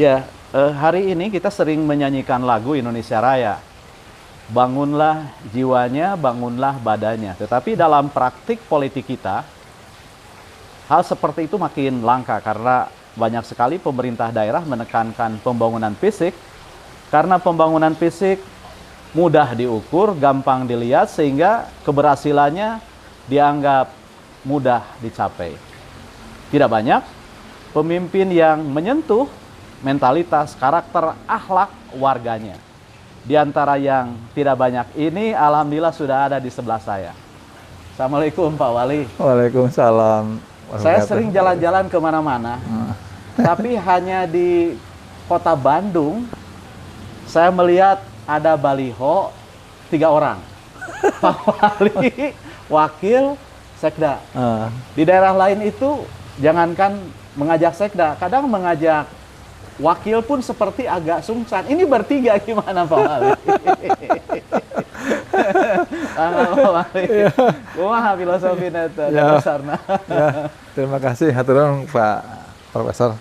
Ya, hari ini kita sering menyanyikan lagu Indonesia Raya. Bangunlah jiwanya, bangunlah badannya. Tetapi dalam praktik politik kita, hal seperti itu makin langka karena banyak sekali pemerintah daerah menekankan pembangunan fisik. Karena pembangunan fisik mudah diukur, gampang dilihat, sehingga keberhasilannya dianggap mudah dicapai. Tidak banyak pemimpin yang menyentuh mentalitas, karakter, akhlak warganya. Di antara yang tidak banyak ini, alhamdulillah sudah ada di sebelah saya. Assalamualaikum Pak Wali. Waalaikumsalam. Saya sering jalan-jalan kemana-mana, tapi hanya di kota Bandung, saya melihat ada baliho 3 orang. Pak Wali, wakil, sekda. Di daerah lain itu, jangankan mengajak sekda, kadang mengajak wakil pun seperti agak sungsan. Ini bertiga gimana Pak Wali? Pak Wali, kumaha filosofi itu dasarna. Ya, terima kasih haturun Pak Profesor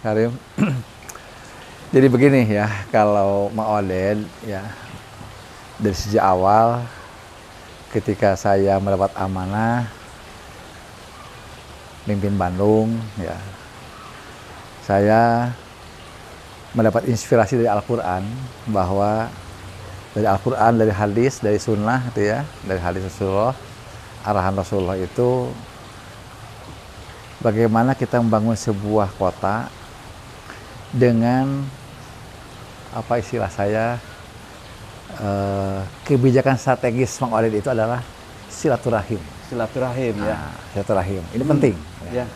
Karim. Jadi begini ya, kalau Mak Oded ya, dari sejak awal ketika saya mendapat amanah mimpin Bandung ya, saya mendapat inspirasi dari Al-Quran, bahwa dari Al-Quran, dari hadis, dari sunnah itu ya, dari hadis Rasulullah, arahan Rasulullah itu bagaimana kita membangun sebuah kota dengan apa istilah saya, kebijakan strategis Mang Oded itu adalah silaturahim. Silaturahim ya. Silaturahim ini penting. Ya.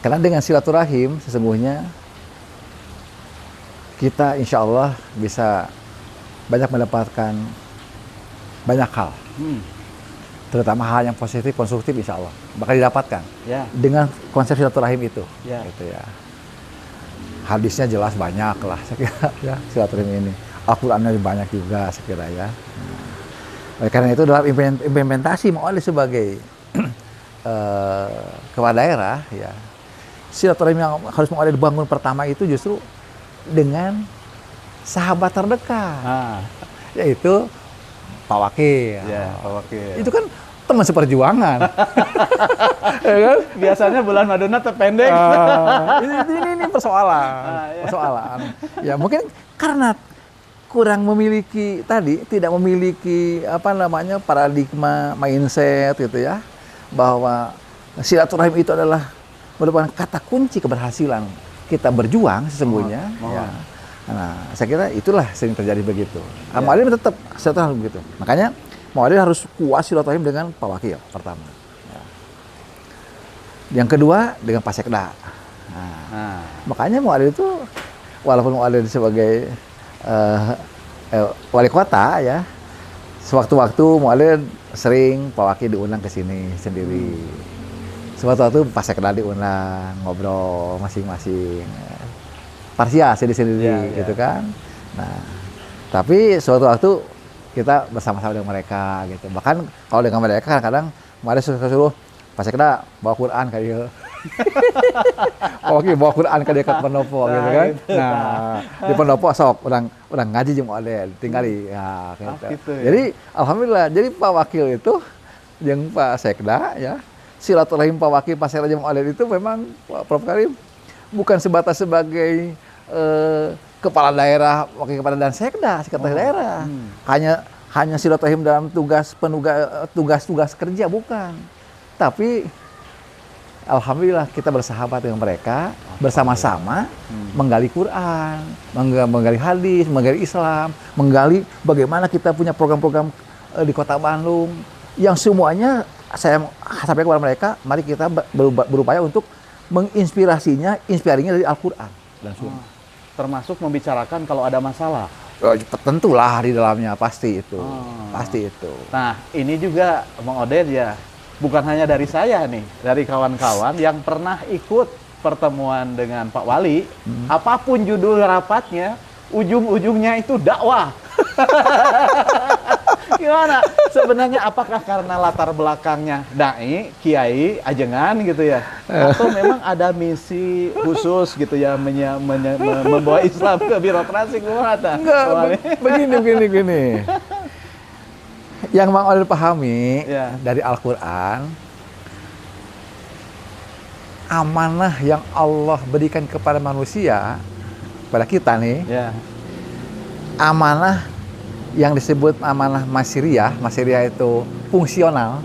Karena dengan silaturahim sesungguhnya kita insya Allah bisa banyak mendapatkan banyak hal, terutama hal yang positif, konstruktif insya Allah bakal didapatkan dengan konsep silaturahim itu. Gitu ya. Hadisnya jelas banyak lah saya kira ya, silaturahim ini. Al-Qurannya banyak juga saya kira ya. Oleh karena itu dalam implementasi Mang Oded sebagai kepala daerah ya, silaturahim yang harus Mang Oded bangun pertama itu justru dengan sahabat terdekat, yaitu Pak Wakil. Ya, Pak Wakil. Itu kan teman seperjuangan. Ya kan? Biasanya bulan Madonna terpendek. Ini persoalan. Ya mungkin karena kurang memiliki tidak memiliki paradigma mindset gitu ya, bahwa silaturahim itu adalah merupakan kata kunci keberhasilan kita berjuang sesungguhnya. Ya. Nah, saya kira itulah sering terjadi begitu. Mang Oded tetap silaturahim begitu. Makanya Mang Oded harus kuat silaturahim dengan Pak Wakil pertama. Ya. Yang kedua dengan Pak Sekda. Makanya Mang Oded itu walaupun Mang Oded sebagai wali kota ya, sewaktu-waktu Mang Oded sering Pak Wakil diundang ke sini sendiri. Sewaktu-waktu Pak Sekda diundang ngobrol masing-masing. Parsial sendiri-sendiri gitu kan. Nah, tapi suatu waktu kita bersama-sama dengan mereka gitu. Bahkan kalau dengan mereka kadang-kadang Mang Oded suruh Pak Sekda bawa Quran ke dia. Oke, bawa Quran ke dia ke pendopo gitu kan. Nah, di pendopo sok urang ngaji jeung Mang Oded tinggali ya gitu. Jadi alhamdulillah, jadi Pak Wakil itu jeung Pak Sekda ya, silaturahim Pak Wakil Pak Sekda jeung Mang Oded itu memang Prof Karim bukan sebatas sebagai kepala daerah, wakil kepala dan sekda, sekretaris daerah. Hanya silaturahim dalam tugas-tugas kerja bukan. Tapi alhamdulillah kita bersahabat dengan mereka, bersama-sama menggali Quran, menggali hadis, menggali Islam, menggali bagaimana kita punya program-program di Kota Bandung yang semuanya saya sampaikan kepada mereka, mari kita berupaya untuk inspirasinya dari Al-Quran dan Sunnah. Termasuk membicarakan kalau ada masalah. Tentulah di dalamnya pasti itu. Pasti itu. Nah, ini juga Mang Oded ya, bukan hanya dari saya nih, dari kawan-kawan yang pernah ikut pertemuan dengan Pak Wali, apapun judul rapatnya, ujung-ujungnya itu dakwah. Gimana? Sebenarnya apakah karena latar belakangnya dai, kiai, ajengan gitu ya? Atau memang ada misi khusus gitu ya membawa Islam ke birokrasi gimana? Enggak, begini. Yang Mang Oleh pahami dari Al-Quran, amanah yang Allah berikan kepada manusia, pada kita nih, amanah yang disebut amanah masiriyah itu fungsional.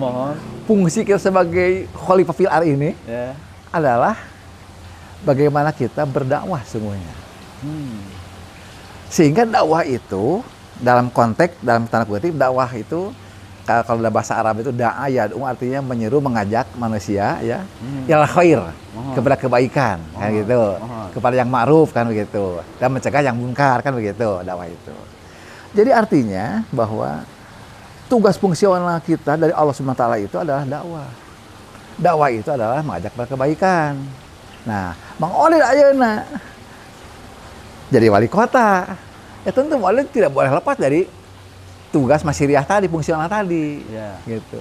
Fungsi kita sebagai khalifah fil ardh ini adalah bagaimana kita berdakwah semuanya. Sehingga dakwah itu dalam konteks, dalam tanda kutip, dakwah itu kalau dalam bahasa Arab itu da'a yad'u artinya menyeru, mengajak manusia ya ilal khair, kepada kebaikan kan gitu, kepada yang ma'ruf kan begitu, dan mencegah yang munkar kan begitu dakwah itu. Jadi artinya bahwa tugas fungsional kita dari Allah SWT itu adalah dakwah. Dakwah itu adalah mengajak kepada kebaikan. Nah, Mang Oleh ayeuna jadi wali kota. Ya tentu Mang Oleh tidak boleh lepas dari tugas masiriyah tadi, fungsional tadi. Gitu.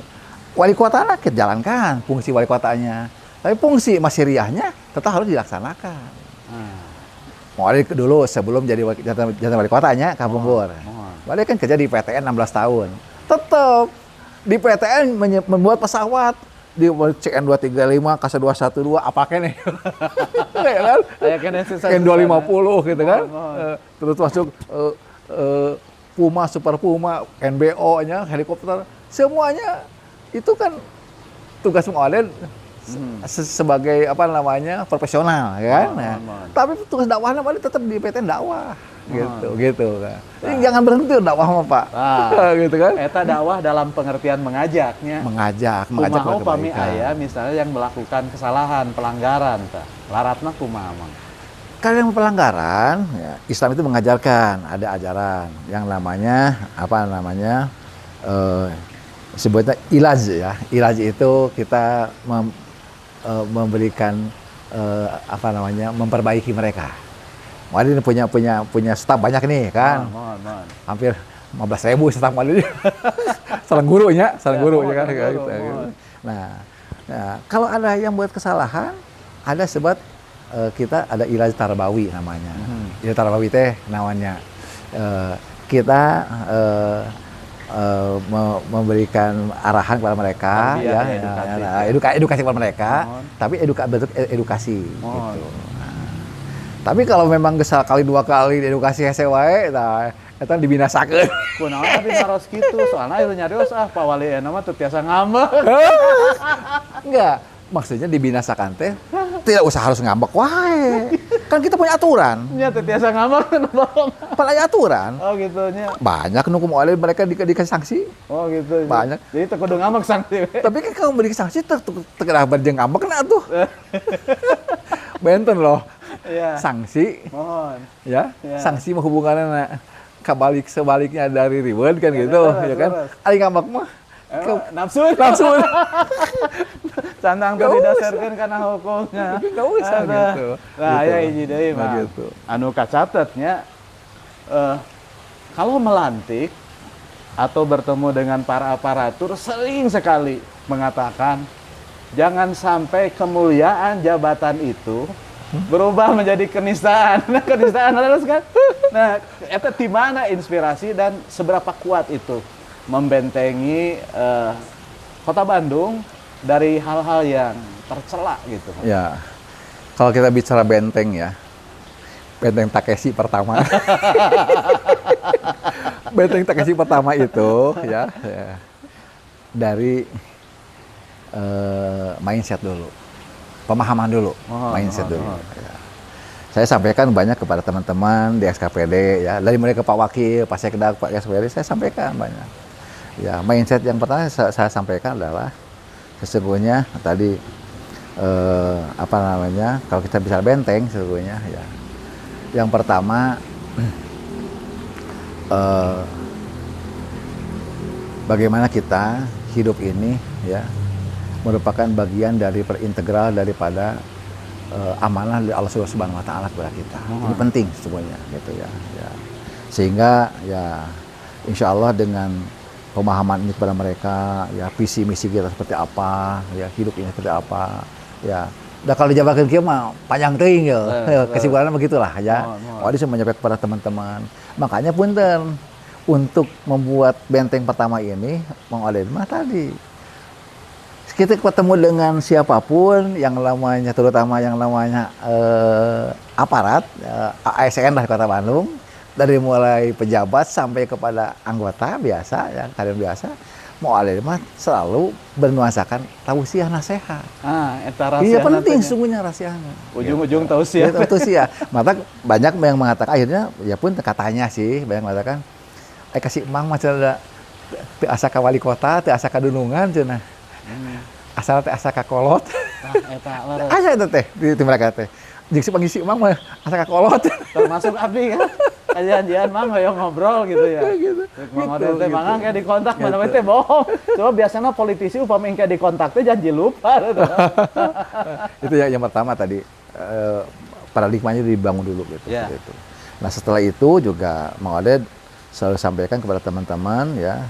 Wali kotanya kita jalankan fungsi wali kotanya. Tapi fungsi masiriyahnya tetap harus dilaksanakan. Mang Oleh dulu sebelum jadi jabatan wali kotanya Kampung Bur. Mang Oleh kan kerja di PTN 16 tahun. Tetap di PTN membuat pesawat di CN235, KC212 apa kene. N250 gitu kan. Terus masuk Puma, Super Puma, NBO-nya, helikopter, semuanya itu kan tugas Mang Oleh sebagai apa namanya profesional, kan? Tapi tugas dakwahnya Mang Oleh tetap di PTN dakwah, gitu kan. Jangan berhenti dakwah mah Pak, gitu kan? Eta dakwah dalam pengertian mengajaknya. Mengajak kumaha upami aya misalnya yang melakukan kesalahan, pelanggaran, laratna kumaha Mang? Kalau yang pelanggaran, ya, Islam itu mengajarkan, ada ajaran yang namanya sebutnya ilaj ya. Ilaj itu kita memberikan memperbaiki mereka. Wali ini punya staf banyak nih kan, hampir 15.000 staf Wali. Salah gurunya kan. Nah, kalau ada yang buat kesalahan, ada sebab kita ada ilaj tarbawi namanya. Ilaj tarbawi teh namanya. Kita memberikan arahan kepada mereka, edukasi kepada mereka, tapi bentuk edukasi. Gitu. Tapi kalau memang gesal kali 2 kali edukasi hese wae, eta dibinasakeun. Kunaon tapi maros kitu, soalna ieu nyarios Pak Wali mah teu tiasa ngambek. Enggak, maksudnya dibinasakan teh tidak usah harus ngambek wae. Kan kita punya aturan. Nya teu tiasa ngambek Pada aturan. Oh gitu nya. Banyak nu Mang Oleh mereka dikasih sanksi. Oh gitu. Banyak. Jadi teu kudu ngambek sanksi. Tapi kan kalau beri sanksi teu kena berjeng ngambek kena tuh. Benten loh. Sanksi. Mohon. Ya. Sanksi mah hubunganna sebaliknya dari reward kan gitu, ya kan? Ari ngambek mah nafsu. Santang teu didasarkeun kana hukumnya. Enggak usah gitu. Nah, aya hiji deui mah. Gitu. Anu kacatetnya kalau melantik atau bertemu dengan para aparatur sering sekali mengatakan jangan sampai kemuliaan jabatan itu berubah menjadi kenistaan. Nah, kenistaan harus kan? Nah, eta di mana inspirasi dan seberapa kuat itu membentengi Kota Bandung dari hal-hal yang tercela gitu. Ya. Kalau kita bicara benteng ya. Benteng Takeshi pertama. Benteng Takeshi pertama itu ya. Dari mindset dulu. Pemahaman dulu, mindset dulu. Ya. Saya sampaikan banyak kepada teman-teman di SKPD ya, dari mulai ke Pak Wakil, Pak Sekda, Pak SKPD, saya sampaikan banyak. Ya, mindset yang pertama saya sampaikan adalah sesungguhnya tadi kalau kita bisa benteng sesungguhnya ya. Yang pertama bagaimana kita hidup ini ya merupakan bagian dari perintegral daripada amanah dari Allah Subhanahu wa taala kepada kita. Ini penting semuanya gitu ya. Sehingga ya insya Allah dengan pemahaman ini kepada mereka, ya visi misi kita seperti apa, ya hidup ini seperti apa, ya. Udah kalau dijabarkan kieu mah panjang teuing ya. Kesimpulannya begitulah ya. Wadi saya menyampaikan kepada teman-teman. Makanya punten untuk membuat benteng pertama ini Mang Oden mah tadi kita ketemu dengan siapapun yang namanya, terutama yang namanya aparat ASN lah Kota Bandung, dari mulai pejabat sampai kepada anggota biasa, ya kader biasa, Mang Oden mah selalu bernuansakan tausiah nasihat. Iya penting sungguhnya nasihatnya. Ujung-ujung tausiah. Ya, tausiah. Maka banyak yang mengatakan akhirnya ya pun katanya sih banyak mengatakan kasih emang macam ada teu asa ka wali kota, teu asa ka dunungan cenah. Asal teh asa ka kolot. Nah, eta leres. Aya eta teh di mereka teh. Jeung si pangisi emang mah asa ka kolot. Termasuk abdi kan. Janjian mang hoyong ngobrol gitu ya. Gitu. Mang Oden teh mangang kayak dikontak mana teh bohong. Coba biasanya politisi upami kayak dikontak teh janji lupa. Itu yang pertama tadi paradigmanya dibangun dulu gitu. Yeah. Gitu. Nah, setelah itu juga Mang Oden selalu sampaikan kepada teman-teman ya,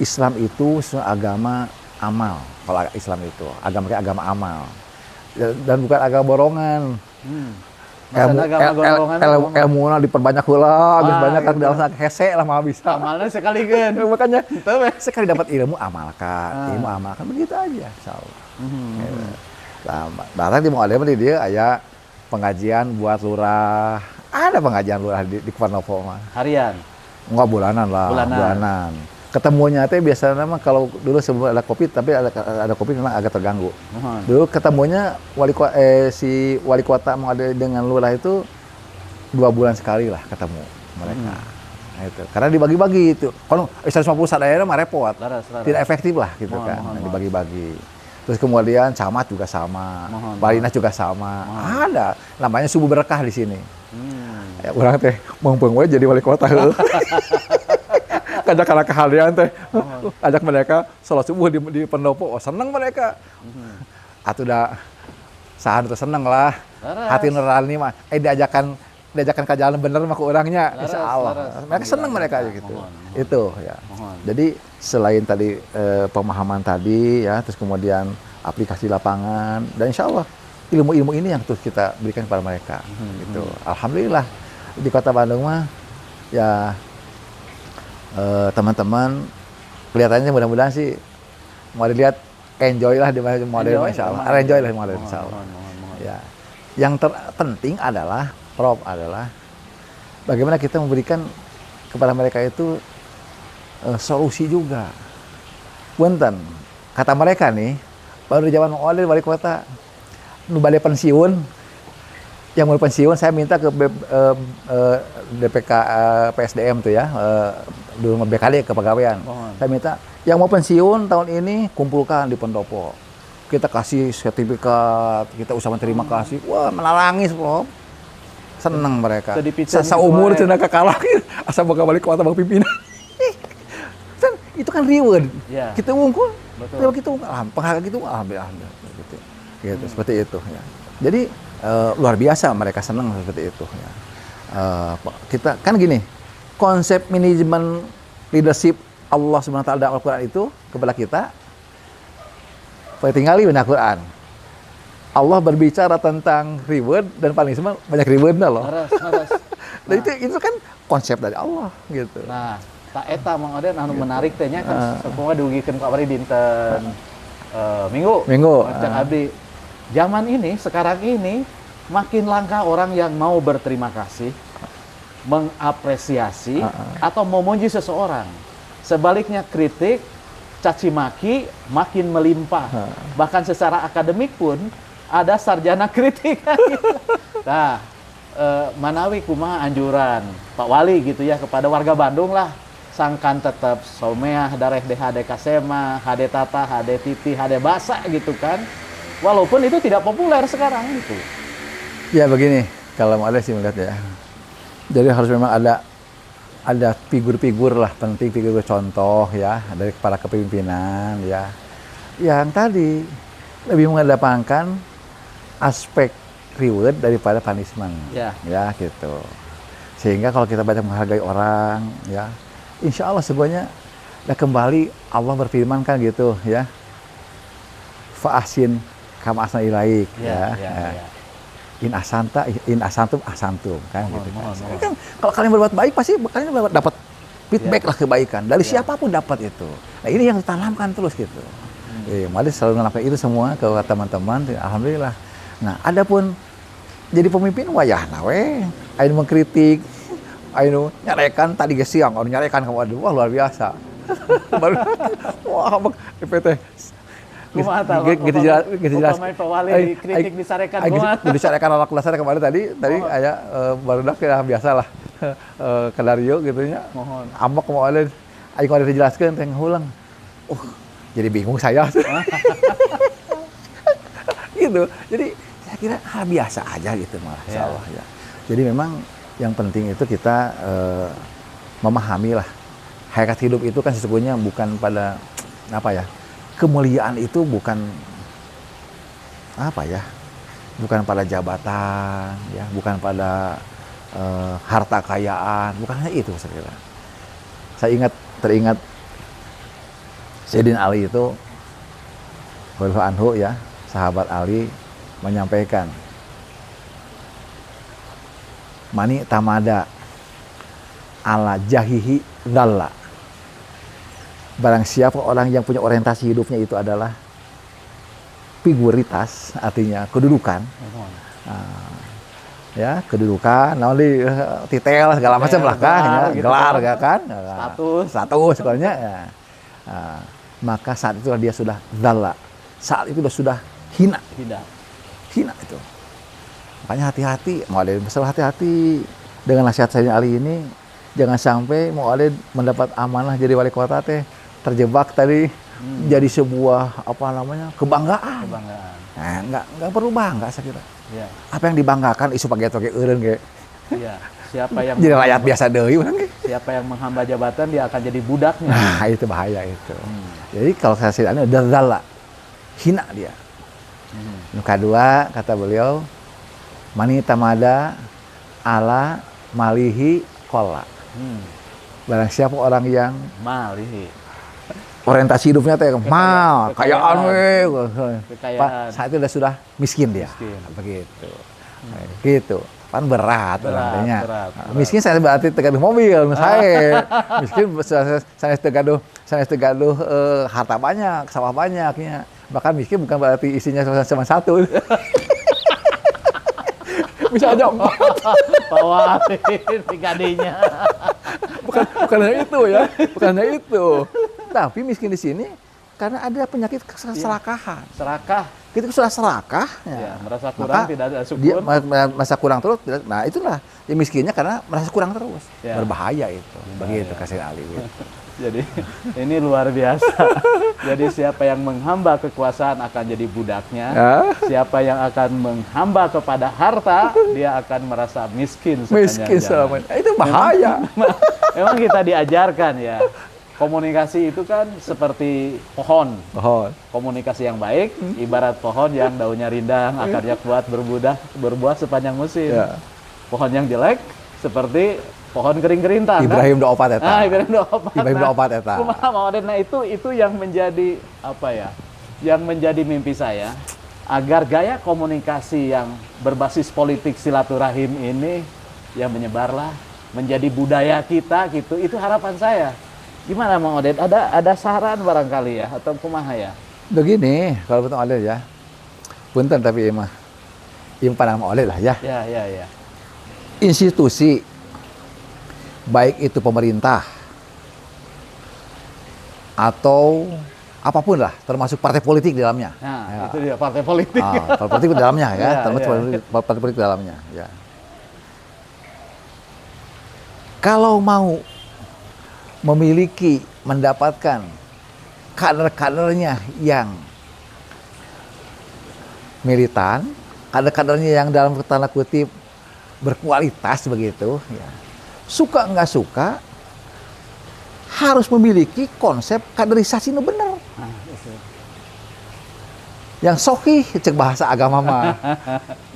Islam itu agama amal. Kalau Islam itu agama amal dan bukan agama borongan. Ilmu diperbanyak heula, geus banyak kan dalam hese lah mah bisa. Amalnya sekalian. Makanya sekali dapat ilmu amalkan, begitu aja insyaallah. Nah, bahkan di Mang Oden dia aya pengajian buat lurah. Ada pengajian lurah di Kuarnopo mah. Harian? Enggak, bulanan lah. Bulanan. Ketemunya teh biasanya mah kalau dulu sebelum ada Covid, tapi ada Covid memang agak terganggu. Dulu ketemunya si wali kota Mang Oden dengan lurah itu 2 bulan sekali lah ketemu mereka. Nah, itu. Karena dibagi-bagi itu. Kalau 150 daerah mah repot. Tidak efektif lah gitu kan. Dibagi-bagi. Terus kemudian camat juga sama, Balinas juga sama. Ada namanya subuh berkah di sini. Ya, orang teh mumpung we jadi wali kota heuh. Kajak kana kahalian teh. Ajak mereka salat subuh di pendopo. Oh, seneng mereka. Atuh da sahan teh seneng lah. Hati nurani mah diajakan ka jalan bener mah ku urangnya insyaallah. Mereka seneng mereka gitu. Itu ya. Jadi selain tadi pemahaman tadi ya, terus kemudian aplikasi lapangan dan insyaallah ilmu-ilmu ini yang terus kita berikan kepada mereka gitu. Alhamdulillah di Kota Bandung mah ya teman-teman kelihatannya mudah-mudahan sih mau dilihat enjoy lah di model insyaallah. Enjoy lah di model insyaallah. Ya. Yang terpenting adalah bagaimana kita memberikan kepada mereka itu solusi juga. Punten, kata mereka nih, baru di zaman Mang Oden wali kota, nu bade pensiun, yang mau pensiun saya minta ke DPK PSDM tuh ya, dulu BKD kepegawaian. Saya minta yang mau pensiun tahun ini kumpulkan di pendopo. Kita kasih sertifikat, kita usahakan terima kasih. Wah, menangis loh. Senang mereka. Seumur cenah kakalakin asa boga balik kota bang pimpinan. Itu kan reward. Yeah. Kita wungkul. Betul. Kita penghargaan gitu alhamdulillah gitu. Gitu seperti itu ya. Jadi luar biasa mereka senang seperti itu ya. Kita kan gini, konsep manajemen leadership Allah Subhanahu wa taala Al-Qur'an itu kepada kita tinggali benar Quran. Allah berbicara tentang reward dan punishment, banyak rewardnya loh. Harus. Dan itu kan konsep dari Allah gitu. Nah, tak eta Mang Oden anu menarik teh nya kan sakumaha diugikeun Pak Wari dinten Minggu. Cek abdi. Zaman ini, sekarang ini makin langka orang yang mau berterima kasih, mengapresiasi atau memuji seseorang. Sebaliknya kritik, caci maki makin melimpah. Bahkan secara akademik pun ada sarjana kritik. Nah, manawi kumaha anjuran Pak Wali gitu ya kepada warga Bandung lah, sangkan tetap someah dareh DHD Kasema, HD Tata, HD TV, HD Basa gitu kan. Walaupun itu tidak populer sekarang gitu. Ya begini, kalau mau ada sih melihat ya. Jadi harus memang ada figur-figur lah penting, figur contoh ya dari para kepemimpinan ya. Yang tadi lebih mengedepankan aspek reward daripada punishment. Ya gitu. Sehingga kalau kita banyak menghargai orang ya, insya Allah sebenarnya Dan kembali Allah berfirman kan gitu ya. Fa'asin kama asna ilaik ya. In asantum kan gitu kan. Kan kalau kalian berbuat baik pasti kalian dapat feedback lah kebaikan dari siapapun dapat itu. Nah, ini yang ditanamkan terus gitu. Mari selalu melakukan itu semua ke teman-teman, alhamdulillah. Nah, adapun jadi pemimpin wayah nawe, ayo mengkritik, ayo nyarekan tadi ge siang, nyarekan kamu aduh wah luar biasa. Baru wah PT gitu jelas. Pemain pewali kritik disarekan kumaha. Disarekan anak kelasnya kemarin tadi aya barudak ya biasalah. Kadario gitu nya. Mohon. Ambek moalen aing kudu dijelaskeun teh ngulang. Jadi bingung saya. Gitu. Jadi saya kira hal biasa aja gitu Masya Allah ya. Jadi memang yang penting itu kita memahami lah. Hakikat hidup itu kan sesungguhnya bukan pada apa ya? Kemuliaan itu bukan apa ya? Bukan pada jabatan, ya, bukan pada harta kekayaan, bukan hanya itu saya kira. Saya teringat Sayyidina Ali itu radhiyallahu anhu ya, sahabat Ali menyampaikan mani tamada ala jahihi dalla. Barang siapa orang yang punya orientasi hidupnya itu adalah figuritas, artinya kedudukan. Ya, kedudukan, nanti titel segala macam lah kan, gitu gelar kan, status sebenarnya. Ya. Maka saat itu dia sudah dalla. Saat itu sudah hina itu. Makanya hati-hati, mau ada masalah hati-hati dengan nasihat Sayyidina Ali ini. Jangan sampai mau ada mendapat amanah jadi wali kota teh terjebak tadi jadi sebuah kebanggaan. Nah, enggak perlu bangga saya kira. Ya. Apa yang dibanggakan isu pakai eureun ge. Iya. Siapa yang jadi rakyat biasa deui urang ge. Siapa yang menghamba jabatan dia akan jadi budaknya. Nah, itu bahaya itu. Jadi kalau saya ini udah zalla. Hina dia. Yang kedua kata beliau mani tamada ala malihi qalla. Barang siapa orang yang malihi orientasi hidupnya teh mal, kayaan we. Saat itu sudah miskin dia. Begitu. Gitu. Kan berat nantinya. Miskin saya berarti tegaduh mobil, saya. Miskin saya tegaduh harta banyak, sawah banyaknya. Bahkan miskin bukan berarti isinya cuma satu. Bisa aja bawain brigadinya. Bukan hanya itu ya, bukan hanya itu. Tapi miskin di sini karena ada penyakit keserakahan. Serakah. Kita sudah serakah, ya, merasa kurang, tidak ada syukur. Dia merasa kurang terus. Nah itulah ya miskinnya karena merasa kurang terus. Ya. Berbahaya itu. Begitu kasih Ali. Gitu. Jadi ini luar biasa. Jadi siapa yang menghamba kekuasaan akan jadi budaknya. Siapa yang akan menghamba kepada harta, dia akan merasa miskin. Miskin selama itu bahaya. Memang kita diajarkan ya. Komunikasi itu kan seperti pohon. Komunikasi yang baik, ibarat pohon yang daunnya rindang, akarnya kuat, berbuah sepanjang musim. Ya. Pohon yang jelek seperti pohon kering kerintang. Ibrahim doa eta. Ibrahim doa eta. Kumaha maoden, nah itu yang menjadi apa ya? Yang menjadi mimpi saya agar gaya komunikasi yang berbasis politik silaturahim ini yang menyebarlah menjadi budaya kita gitu. Itu harapan saya. Gimana Mang Oded? Ada saran barangkali ya atau kumaha ya? Begini, kalau betul Oded ya. Punten tapi mah. Yang pandang Mang Oded lah ya. Ya. Institusi baik itu pemerintah atau apapun lah, termasuk partai politik di dalamnya. Nah, ya. Itu dia partai politik. Partai politik di dalamnya ya, termasuk partai politik di dalamnya. Ya. Kalau mau memiliki, mendapatkan kader-kadernya yang militan, kader-kadernya yang dalam tanda kutip berkualitas begitu, ya. Suka nggak suka, harus memiliki konsep kaderisasi nu benar. Yang sohih, cek bahasa agama mah,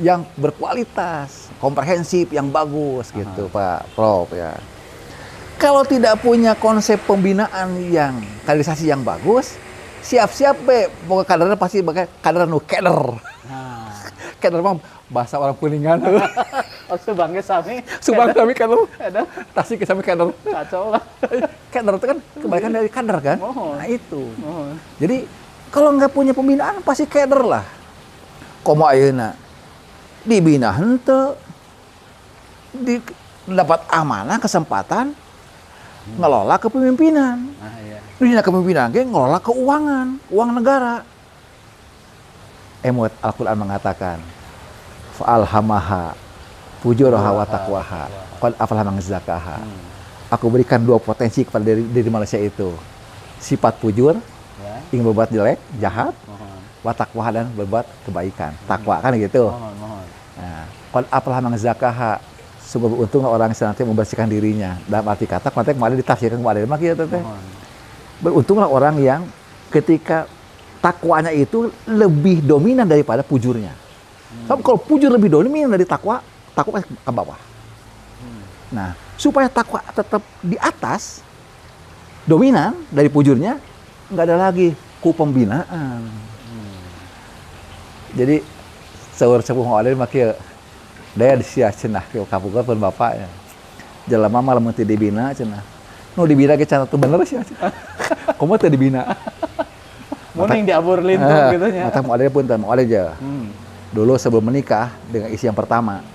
yang berkualitas, komprehensif, yang bagus gitu, Pak Prof ya. Kalau tidak punya konsep pembinaan yang kaderisasi yang bagus, siap-siap be, pokoknya kadernya pasti pakai kader nu keder. Nah. Keder mah bahasa orang Kuningan. Oh, subangnya sami. Subang kami keder. Ada Tasik sami keder. kacau lah. Keder itu kan kebalikan dari kader kan? Mohon. Nah itu. Mohon. Jadi kalau nggak punya pembinaan pasti keder lah. Komo ayeuna dibina henteu, dapat amanah kesempatan ngelola kepemimpinan. Nah, iya. Dina kepemimpinan ge ngelola keuangan, uang negara. Emot Al-Qur'an mengatakan fa'alhamaha fujuraha wa taqwaha qad aflaha man zakkaha. Aku berikan 2 potensi kepada diri manusia itu. Sifat fujur, Ya. ingin berbuat jelek, jahat, Mohon. wa taqwa dan berbuat kebaikan. Takwa kan gitu. Mohon. Nah, qad aflaha man zakkaha. Sungguh beruntunglah orang yang senantiasa membersihkan dirinya. Dalam arti kata, kemarin ditafsirkan kemarin mah gitu teh. Beruntunglah orang yang ketika takwanya itu lebih dominan daripada pujurnya. Sebab kalau pujur lebih dominan dari takwa ke bawah. Nah, supaya takwa tetap di atas, dominan dari pujurnya, nggak ada lagi ku pembinaan. Jadi, seueur-sepuh ngawalin makia daya sia cenah ke kapuga pun bapaknya. Jelema mah lamun teu dibina cenah. Nu dibina ge cenah teu bener sia. Komo teu dibina. Muning diabur lintung gitu nya. Mata moal pun teu moal aja. Dulu sebelum menikah dengan istri yang pertama.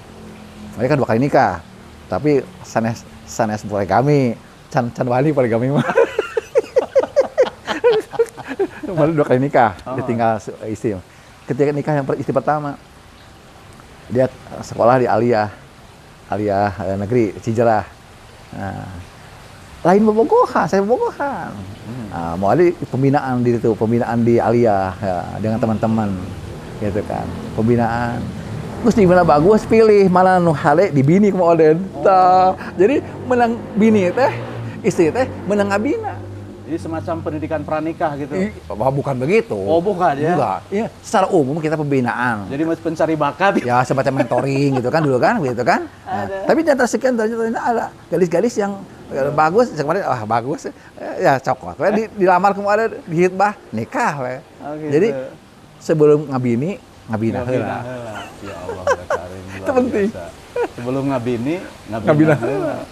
Mereka kan 2 kali nikah. Tapi sanes poligami, can wali poligami mah. Baru 2 kali nikah, ditinggal istri. Ketika nikah yang istri pertama, dia sekolah di Aliyah negeri Cijerah. Nah, lain bobogohan, saya bobogohan. Nah, mau ada pembinaan di Aliyah ya, dengan teman-teman, gitu kan. Pembinaan. Terus dibina bagus, pilih mana nu hale dibini ke Oden. Jadi menang bini teh, istri teh menang ngabina. Jadi semacam pendidikan pranikah gitu. Bukan begitu. Oh, bukan ya? Enggak. Iya, secara umum kita pembinaan. Jadi masih pencari bakat. Ya semacam mentoring gitu kan dulu kan, gitu kan. Nah, tapi di antara sekian ternyata ada gadis-gadis yang bagus, kemarin bagus, ya cocok. Dilamar kemarin di hitbah nikah, we. Oh, gitu. Jadi sebelum ngabina heula. Ya Allah, karim. Itu penting. Sebelum ngabina heula.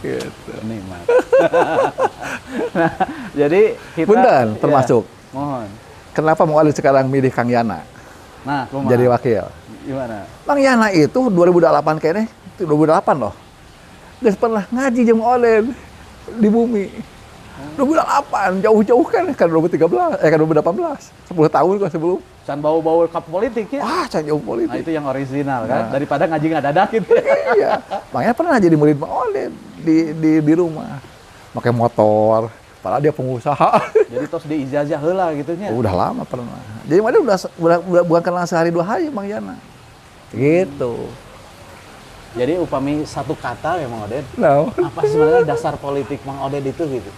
Gitu. Nikmat. Nah, jadi kita Punten termasuk. Ya, mohon. Kenapa mau ada sekarang milih Kang Yana Nah, jadi wakil? Gimana? Kang Yana itu 2008 kayaknya, 2008 loh. Gak pernah ngaji jeung Olen di bumi. 2008, jauh-jauh kan 2013, kan 2018. 10 tahun kan sebelum. Can bau-bau kap politik ya? Wah, can jauh politik. Nah, itu yang original kan, daripada ngaji nggak dadak gitu. Iya, makanya pernah jadi murid Bang Olen di rumah. Pakai motor, padahal dia pengusaha. Jadi tos di ijazah heula gitu nya. Udah lama pernah. Jadi mana udah bukan kenal sehari 2 hari Bang Yana. Gitu. Jadi upami satu kata ya Mang Oden. No. Apa sih sebenarnya dasar politik Mang Oden itu gitu?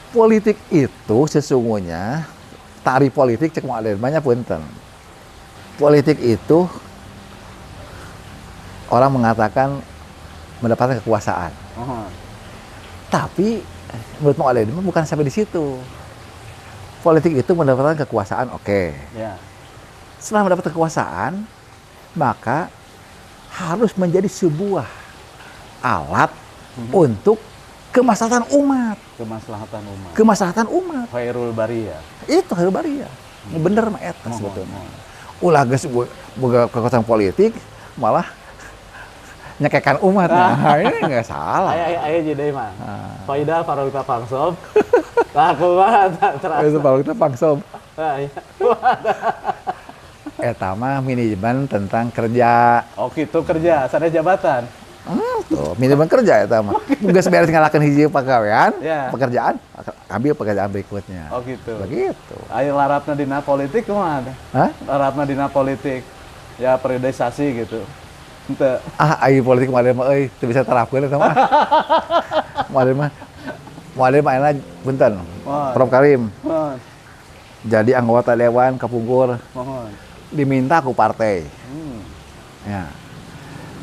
Politik itu sesungguhnya tari politik cek Mang Oden banyak punten. Politik itu orang mengatakan mendapatkan kekuasaan. Tapi menurut Mang Oden bukan sampai di situ. Politik itu mendapatkan kekuasaan, oke. Ya. Setelah mendapat kekuasaan, maka harus menjadi sebuah alat untuk kemaslahatan umat. Kemaslahatan umat. Khairul bariyah. Itu khairul bariyah. Ini bener mah eta sebetulnya. Ulah geus boga kekuasaan politik malah nyekekan umat. Nah, ini enggak salah. Aya jadi mah. Faida farolita pangsob. Laku mah terasa. Itu farolita pangsob. Iya. Eta mah manajemen tentang kerja. Oh gitu kerja, sana jabatan. Tuh, manajemen kerja eta mah. Geus beres ngalakeun hiji pagawean, Ya. pekerjaan, ambil pekerjaan berikutnya. Oh gitu. Begitu. Ayo laratna dina politik kumaha? Hah? Laratna dina politik. Ya periodisasi gitu. Henteu. Ayo politik modelnya mah euy, teu bisa terapkeun eta mah. Modelnya mah enak punten. Prof Karim. Mohon. Jadi anggota dewan Kapungkur Mohon. diminta ku partai. Ya.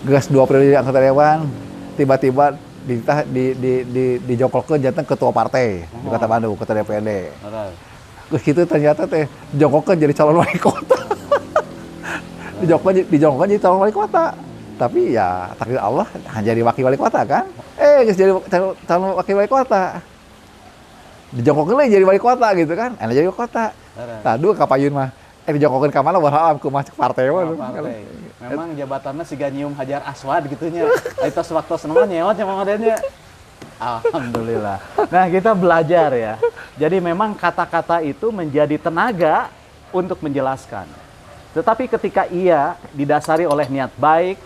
Geus 2 periode jadi anggota dewan, tiba-tiba dijongkolkeun janten ketua partai di Kota Bandung, ketua DPD. Terus gitu ternyata teh dijongkolkeun jadi calon wali kota. dijongkolkeun jadi calon wali kota. Tapi ya takdir Allah jadi wakil wali kota kan? Geus jadi calon wakil wali kota. Dijongkolkeun lagi jadi wali kota gitu kan? Enak jadi wali kota. Nah, dua kapayun mah dijongkolkeun ka mana walau ku masuk partai mah. Memang jabatannya si Nyium Hajar Aswad gitunya. Itu sewaktu seneng nyewotnya Mang Odennya. Alhamdulillah. Nah, kita belajar ya. Jadi memang kata-kata itu menjadi tenaga untuk menjelaskan. Tetapi ketika ia didasari oleh niat baik,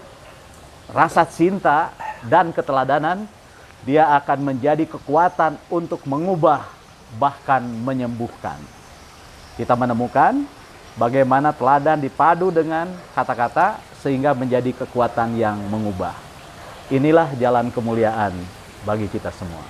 rasa cinta, dan keteladanan, dia akan menjadi kekuatan untuk mengubah, bahkan menyembuhkan. Kita menemukan bagaimana teladan dipadu dengan kata-kata sehingga menjadi kekuatan yang mengubah. Inilah jalan kemuliaan bagi kita semua.